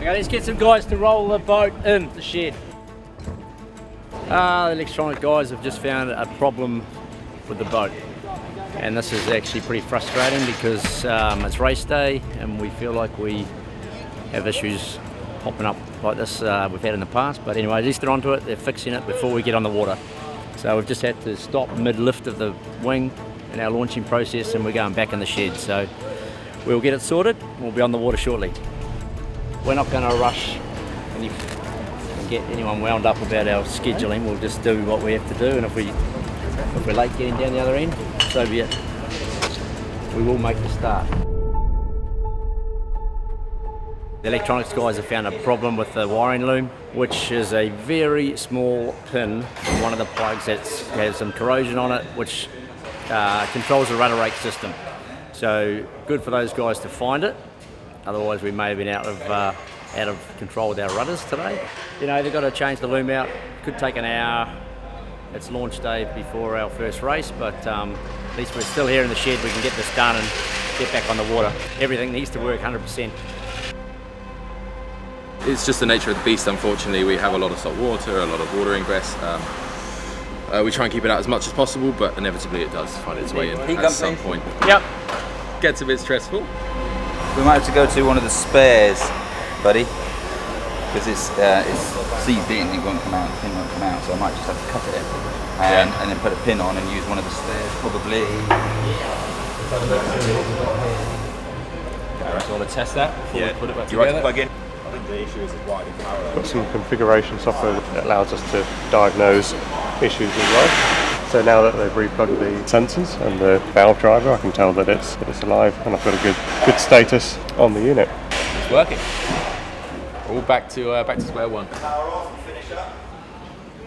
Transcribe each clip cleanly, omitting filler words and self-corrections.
Okay, let's get some guys to roll the boat in the shed. The electronic guys have just found a problem with the boat, and this is actually pretty frustrating because it's race day and we feel like we have issues popping up like this we've had in the past. But anyway, at least they're onto it, they're fixing it before we get on the water. So we've just had to stop mid-lift of the wing in our launching process, and we're going back in the shed. So we'll get it sorted, we'll be on the water shortly. We're not going to rush and get anyone wound up about our scheduling. We'll just do what we have to do, and if we're late getting down the other end, so be it. We will make the start. The electronics guys have found a problem with the wiring loom, which is a very small pin in one of the plugs that has some corrosion on it, which controls the rudder rake system. So good for those guys to find it. Otherwise, we may have been out of control with our rudders today. You know, they've got to change the loom out. Could take an hour. It's launch day before our first race, but at least we're still here in the shed. We can get this done and get back on the water. Everything needs to work 100%. It's just the nature of the beast, unfortunately. We have a lot of salt water, a lot of water ingress. We try and keep it out as much as possible, but inevitably it does find its way in at some point. Yep. Gets a bit stressful. We might have to go to one of the spares, buddy, because it's seized in, it won't come out, the pin won't come out, so I might just have to cut it and then put a pin on and use one of the spares, probably. Do you want to test that before we put it back Do you together? plug in? I think the issue is it's wired in parallel. Got some configuration software that allows us to diagnose issues as well. So now that they've replugged the sensors and the valve driver, I can tell that it's alive, and I've got a good status on the unit. It's working. All back to square one.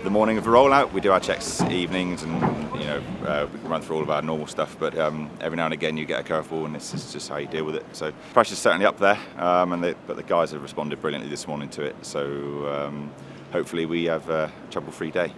The morning of the rollout, we do our checks evenings, and we can run through all of our normal stuff. But every now and again, you get a curveball, and this is just how you deal with it. So pressure's certainly up there, but the guys have responded brilliantly this morning to it. So hopefully we have a trouble-free day.